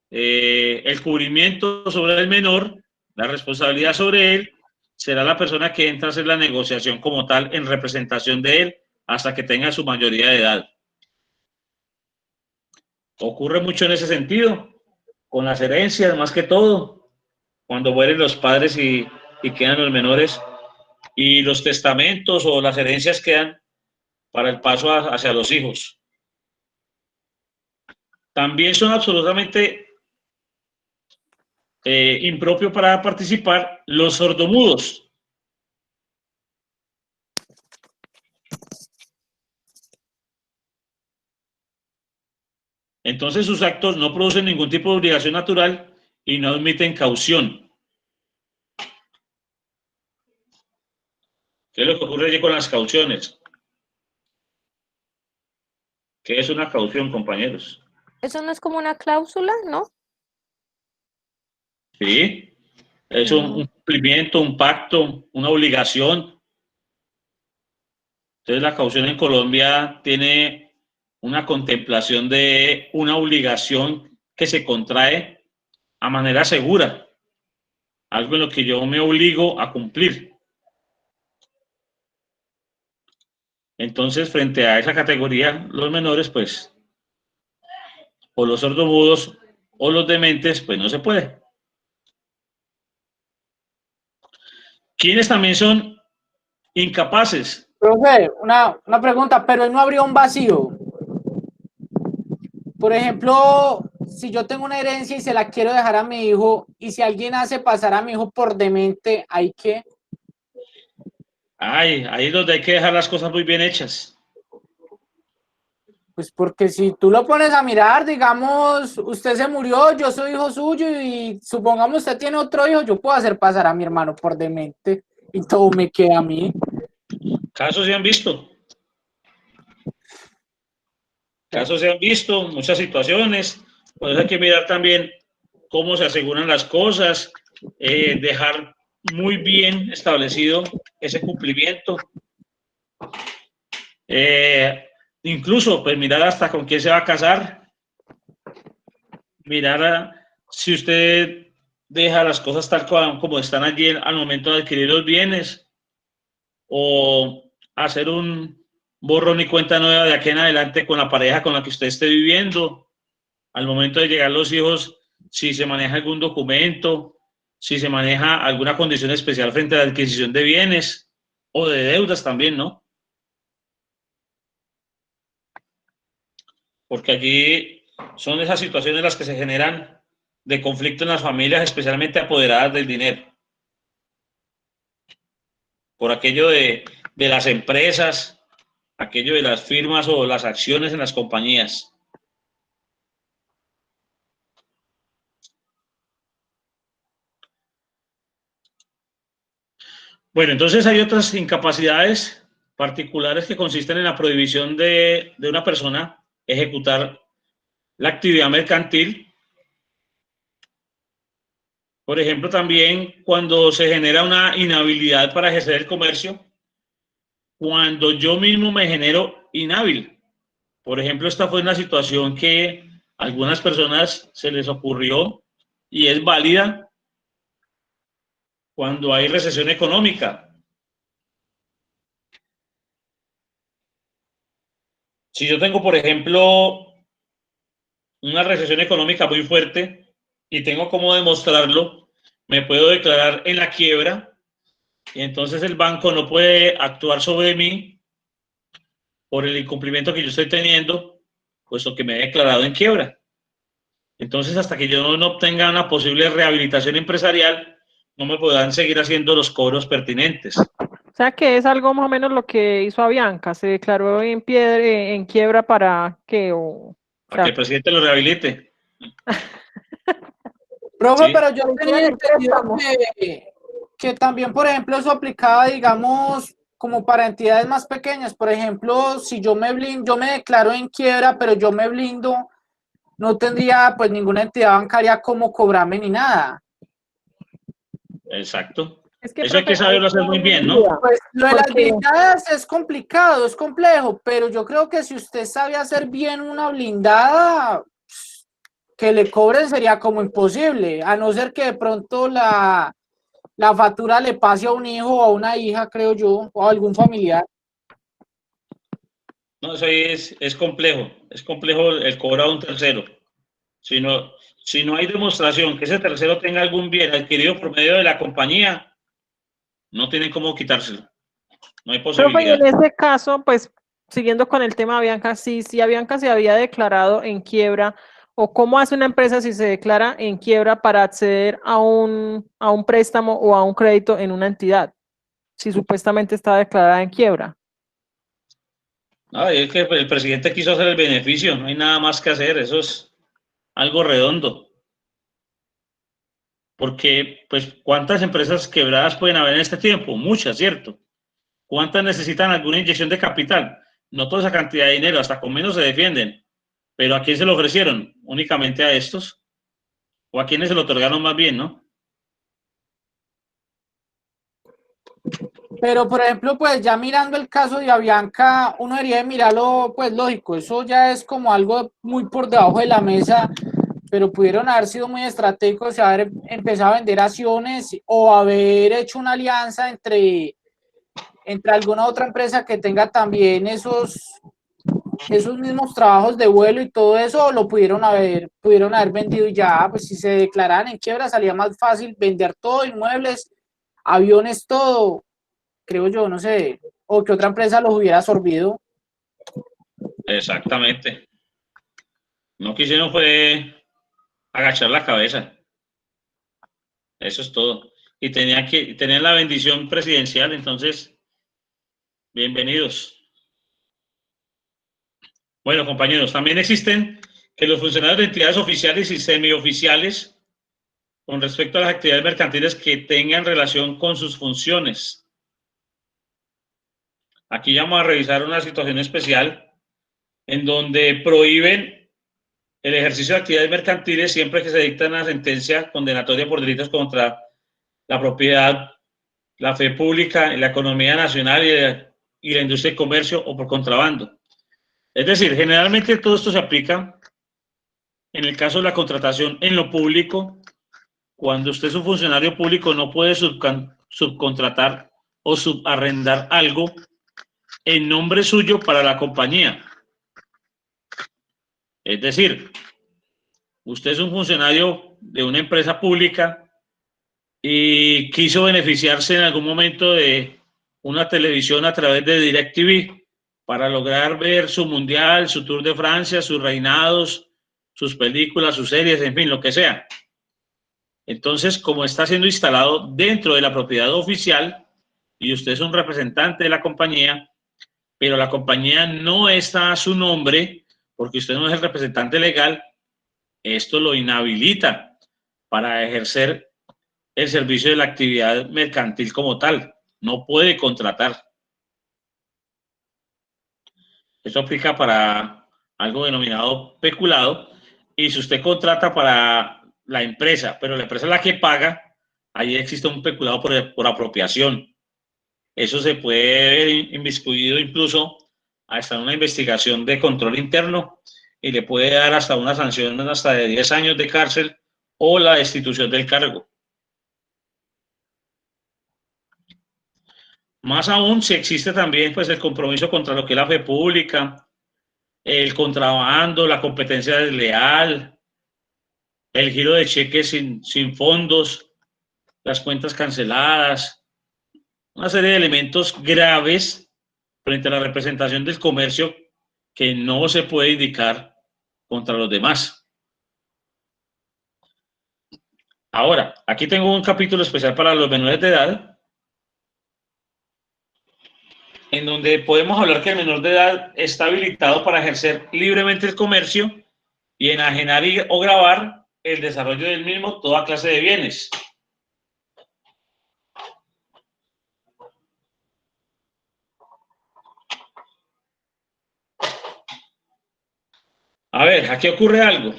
el cubrimiento sobre el menor, la responsabilidad sobre él, será la persona que entra a hacer la negociación como tal en representación de él hasta que tenga su mayoría de edad. Ocurre mucho en ese sentido, con las herencias más que todo, cuando mueren los padres y quedan los menores, y los testamentos o las herencias quedan para el paso hacia los hijos. También son absolutamente impropios para participar los sordomudos. Entonces sus actos no producen ningún tipo de obligación natural y no admiten caución. ¿Qué es lo que ocurre allí con las cauciones? ¿Qué es una caución, compañeros? Eso no es como una cláusula, ¿no? Sí, es un cumplimiento, un pacto, una obligación. Entonces la caución en Colombia tiene una contemplación de una obligación que se contrae a manera segura, algo en lo que yo me obligo a cumplir. Entonces, frente a esa categoría, los menores, pues, o los sordomudos o los dementes, pues no se puede. ¿Quiénes también son incapaces? Profe, una pregunta, pero él no abrió un vacío. Por ejemplo, si yo tengo una herencia y se la quiero dejar a mi hijo, y si alguien hace pasar a mi hijo por demente, ¿hay qué? Ay, ahí es donde hay que dejar las cosas muy bien hechas. Pues porque si tú lo pones a mirar, digamos, usted se murió, yo soy hijo suyo y supongamos usted tiene otro hijo, yo puedo hacer pasar a mi hermano por demente y todo me queda a mí. Casos se han visto. Casos se han visto, muchas situaciones. Por eso hay que mirar también cómo se aseguran las cosas, dejar muy bien establecido ese cumplimiento. Incluso, pues mirar hasta con quién se va a casar, mirar si usted deja las cosas tal como están allí al momento de adquirir los bienes, o hacer un borrón y cuenta nueva de aquí en adelante con la pareja con la que usted esté viviendo. Al momento de llegar los hijos, si se maneja algún documento, si se maneja alguna condición especial frente a la adquisición de bienes o de deudas también, ¿no? Porque allí son esas situaciones las que se generan de conflicto en las familias, especialmente apoderadas del dinero. Por aquello de las empresas, aquello de las firmas o las acciones en las compañías. Bueno, entonces hay otras incapacidades particulares que consisten en la prohibición de una persona ejecutar la actividad mercantil. Por ejemplo, también cuando se genera una inhabilidad para ejercer el comercio, cuando yo mismo me genero inhábil. Por ejemplo, esta fue una situación que a algunas personas se les ocurrió y es válida cuando hay recesión económica. Si yo tengo, por ejemplo, una recesión económica muy fuerte y tengo cómo demostrarlo, me puedo declarar en la quiebra y entonces el banco no puede actuar sobre mí por el incumplimiento que yo estoy teniendo, puesto que me he declarado en quiebra. Entonces, hasta que yo no obtenga una posible rehabilitación empresarial, no me podrán seguir haciendo los cobros pertinentes. O sea que es algo más o menos lo que hizo Avianca, se declaró en quiebra para que, Para que el presidente lo rehabilite. Profe, Sí. pero yo tenía entendido que también, por ejemplo, eso aplicaba, digamos, como para entidades más pequeñas. Por ejemplo, si yo me blindo, yo me declaro en quiebra, pero yo me blindo, no tendría pues ninguna entidad bancaria como cobrarme ni nada. Exacto. Es que, Eso hay que profe, saberlo hacer muy bien, ¿no? Pues lo de las Porque- blindadas es complicado, es complejo, pero yo creo que si usted sabe hacer bien una blindada, que le cobren sería como imposible, a no ser que de pronto la factura le pase a un hijo o a una hija, creo yo, o a algún familiar. No, eso ahí es complejo el cobrar a un tercero. Si no hay demostración que ese tercero tenga algún bien adquirido por medio de la compañía, no tienen cómo quitárselo. No hay Profe, y posibilidad. en ese caso, pues, siguiendo con el tema de Avianca, si Avianca se había declarado en quiebra, o cómo hace una empresa si se declara en quiebra para acceder a un préstamo o a un crédito en una entidad, si supuestamente está declarada en quiebra. Es que el presidente quiso hacer el beneficio, no hay nada más que hacer, eso es algo redondo. Porque, pues, ¿cuántas empresas quebradas pueden haber en este tiempo? Muchas, ¿cierto? ¿Cuántas necesitan alguna inyección de capital? No toda esa cantidad de dinero, hasta con menos se defienden. Pero ¿a quién se lo ofrecieron? Únicamente a estos. ¿O a quienes se lo otorgaron más bien, no? Pero, por ejemplo, pues ya mirando el caso de Avianca, uno debería mirarlo, pues lógico, eso ya es como algo muy por debajo de la mesa, pero pudieron haber sido muy estratégicos y haber empezado a vender acciones o haber hecho una alianza entre alguna otra empresa que tenga también esos mismos trabajos de vuelo y todo eso, lo pudieron haber vendido y ya, pues si se declararan en quiebra salía más fácil vender todo, inmuebles, aviones, todo, creo yo, no sé, o que otra empresa los hubiera absorbido. Exactamente. No quisieron fue agachar la cabeza. Eso es todo. Y tenían la bendición presidencial, entonces, bienvenidos. Bueno, compañeros, también existen que los funcionarios de entidades oficiales y semioficiales, con respecto a las actividades mercantiles que tengan relación con sus funciones. Aquí vamos a revisar una situación especial en donde prohíben el ejercicio de actividades mercantiles siempre que se dicta una sentencia condenatoria por delitos contra la propiedad, la fe pública, la economía nacional y la industria y comercio o por contrabando. Es decir, generalmente todo esto se aplica en el caso de la contratación en lo público, cuando usted es un funcionario público no puede subcontratar o subarrendar algo en nombre suyo para la compañía. Es decir, usted es un funcionario de una empresa pública y quiso beneficiarse en algún momento de una televisión a través de DirecTV para lograr ver su mundial, su Tour de Francia, sus reinados, sus películas, sus series, en fin, lo que sea. Entonces, como está siendo instalado dentro de la propiedad oficial y usted es un representante de la compañía, pero la compañía no está a su nombre porque usted no es el representante legal, esto lo inhabilita para ejercer el servicio de la actividad mercantil como tal. No puede contratar. Esto aplica para algo denominado peculado. Y si usted contrata para la empresa, pero la empresa es la que paga, ahí existe un peculado por apropiación. Eso se puede ver inmiscuido incluso hasta una investigación de control interno y le puede dar hasta una sanción hasta de 10 años de cárcel o la destitución del cargo. Más aún si existe también pues el compromiso contra lo que es la fe pública, el contrabando, la competencia desleal, el giro de cheques sin fondos, las cuentas canceladas, una serie de elementos graves frente a la representación del comercio que no se puede indicar contra los demás. Ahora, aquí tengo un capítulo especial para los menores de edad, en donde podemos hablar que el menor de edad está habilitado para ejercer libremente el comercio y enajenar o gravar el desarrollo del mismo toda clase de bienes. A ver, aquí ocurre algo.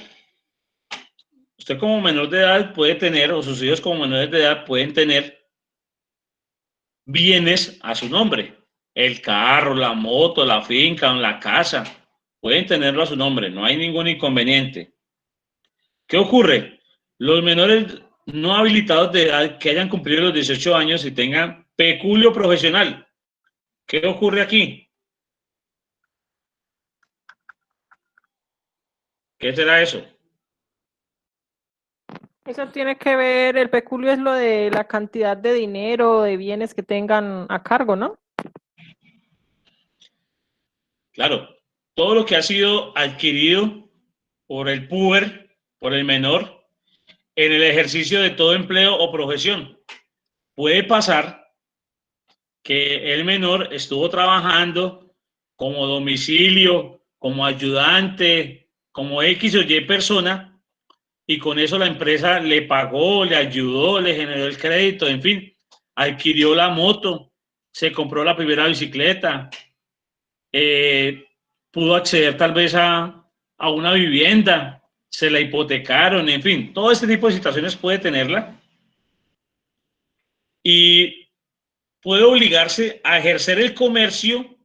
Usted como menor de edad puede tener, o sus hijos como menores de edad pueden tener bienes a su nombre. El carro, la moto, la finca, la casa. Pueden tenerlo a su nombre, no hay ningún inconveniente. ¿Qué ocurre? Los menores no habilitados de edad que hayan cumplido los 18 años y tengan peculio profesional. ¿Qué ocurre aquí? ¿Qué será eso? Eso tiene que ver, el peculio es lo de la cantidad de dinero, de bienes que tengan a cargo, ¿no? Claro, todo lo que ha sido adquirido por el puber, por el menor, en el ejercicio de todo empleo o profesión. Puede pasar que el menor estuvo trabajando como domicilio, como ayudante, como X o Y persona, y con eso la empresa le pagó, le ayudó, le generó el crédito, en fin, adquirió la moto, se compró la primera bicicleta, pudo acceder tal vez a una vivienda, se la hipotecaron, en fin, todo este tipo de situaciones puede tenerla y puede obligarse a ejercer el comercio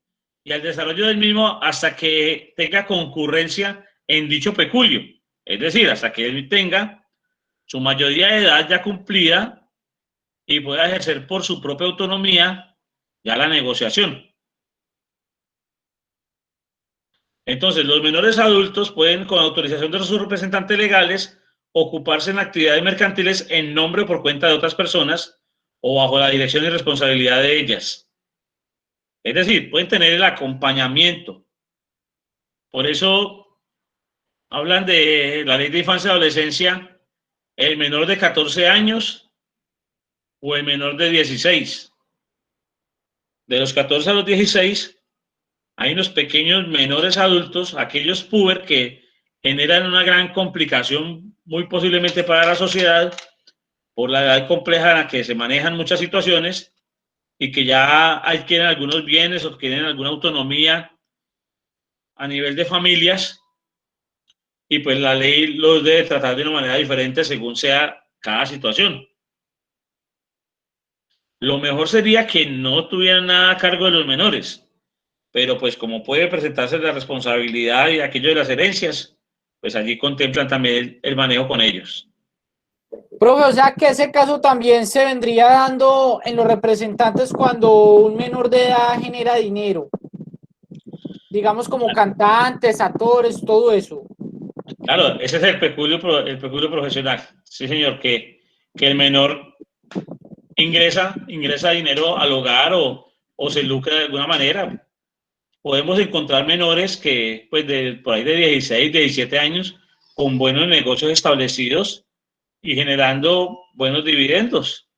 y al desarrollo del mismo hasta que tenga concurrencia en dicho peculio, es decir, hasta que él tenga su mayoría de edad ya cumplida y pueda ejercer por su propia autonomía ya la negociación. Entonces, los menores adultos pueden, con autorización de sus representantes legales, ocuparse en actividades mercantiles en nombre o por cuenta de otras personas o bajo la dirección y responsabilidad de ellas. Es decir, pueden tener el acompañamiento. Por eso hablan de la ley de infancia y adolescencia, el menor de 14 años o el menor de 16. De los 14 a los 16 hay unos pequeños menores adultos, aquellos puber que generan una gran complicación muy posiblemente para la sociedad por la edad compleja en la que se manejan muchas situaciones y que ya adquieren algunos bienes o adquieren alguna autonomía a nivel de familias y pues la ley los debe tratar de una manera diferente según sea cada situación. Lo mejor sería que no tuvieran nada a cargo de los menores, pero pues como puede presentarse la responsabilidad y aquello de las herencias, pues allí contemplan también el manejo con ellos. Profe, o sea que ese caso también se vendría dando en los representantes cuando un menor de edad genera dinero, digamos como cantantes, actores, todo eso. Claro, ese es el peculio profesional. Sí, señor, que el menor ingresa dinero al hogar o se lucra de alguna manera. Podemos encontrar menores que, pues, por ahí de 16, 17 años, con buenos negocios establecidos y generando buenos dividendos.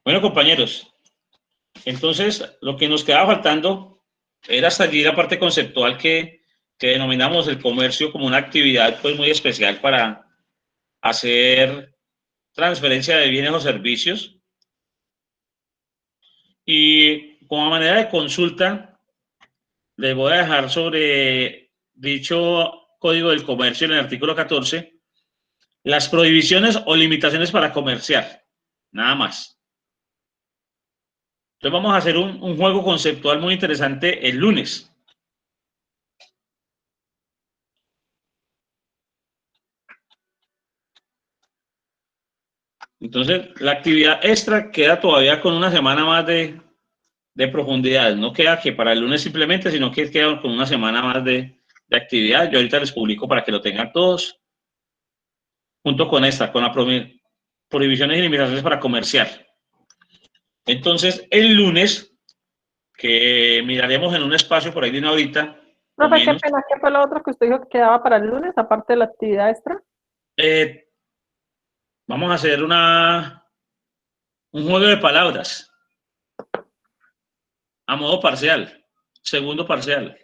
Bueno, compañeros, entonces lo que nos quedaba faltando era hasta allí la parte conceptual que denominamos el comercio como una actividad pues muy especial para hacer transferencia de bienes o servicios. Y como manera de consulta, les voy a dejar sobre dicho Código del Comercio en el artículo 14 las prohibiciones o limitaciones para comerciar, nada más. Entonces vamos a hacer un juego conceptual muy interesante el lunes. Entonces, la actividad extra queda todavía con una semana más de profundidad. No queda que para el lunes simplemente, sino que queda con una semana más de actividad. Yo ahorita les publico para que lo tengan todos, junto con esta, con las prohibiciones y limitaciones para comerciar. Entonces, el lunes, que miraremos en un espacio por ahí de una horita. Profe, qué pena, ¿qué fue lo otro que usted dijo que quedaba para el lunes, aparte de la actividad extra? Vamos a hacer un juego de palabras a modo parcial, segundo parcial,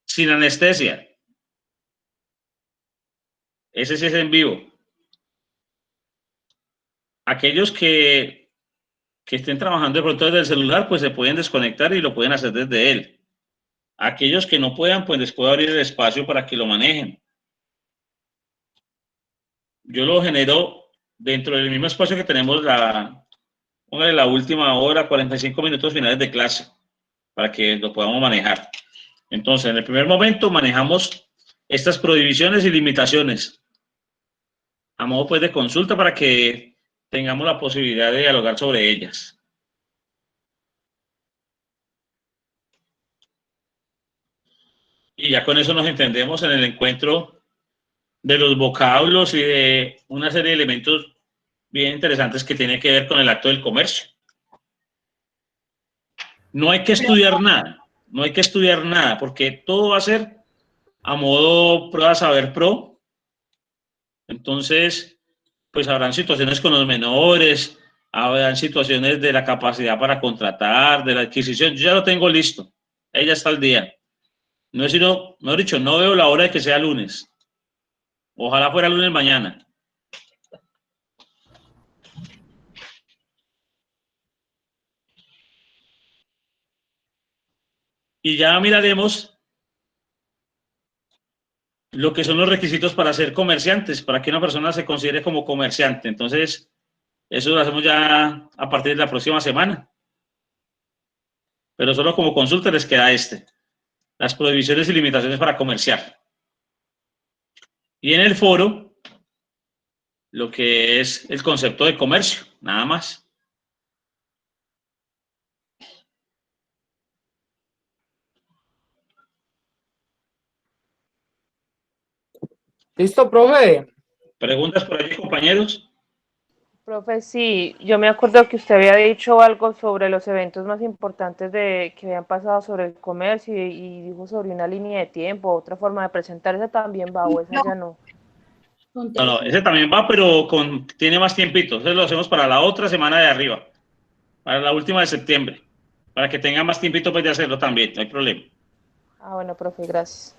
sin anestesia. Ese sí es en vivo. Aquellos que estén trabajando de pronto desde el celular, pues se pueden desconectar y lo pueden hacer desde él. Aquellos que no puedan, pues les puedo abrir el espacio para que lo manejen. Yo lo genero dentro del mismo espacio que tenemos la última hora, 45 minutos finales de clase, para que lo podamos manejar. Entonces, en el primer momento manejamos estas prohibiciones y limitaciones a modo pues de consulta para que tengamos la posibilidad de dialogar sobre ellas. Y ya con eso nos entendemos en el encuentro de los vocablos y de una serie de elementos bien interesantes que tienen que ver con el acto del comercio. No hay que estudiar nada, no hay que estudiar nada, porque todo va a ser a modo prueba saber pro. Entonces, pues habrán situaciones con los menores, habrán situaciones de la capacidad para contratar, de la adquisición. Yo ya lo tengo listo, ella está al día. No es sino, mejor dicho, no veo la hora de que sea lunes. Ojalá fuera lunes mañana. Y ya miraremos lo que son los requisitos para ser comerciantes, para que una persona se considere como comerciante. Entonces, eso lo hacemos ya a partir de la próxima semana. Pero solo como consulta les queda las prohibiciones y limitaciones para comerciar. Y en el foro, lo que es el concepto de comercio, nada más. Listo, profe. ¿Preguntas por allí, compañeros? Profe, sí, yo me acuerdo que usted había dicho algo sobre los eventos más importantes que habían pasado sobre el comercio y dijo sobre una línea de tiempo, otra forma de presentar. ¿Esa también va o esa ya no? No, ese también va, pero tiene más tiempito. Entonces lo hacemos para la otra semana de arriba, para la última de septiembre, para que tenga más tiempito pues, de hacerlo también, no hay problema. Ah, bueno, profe, gracias.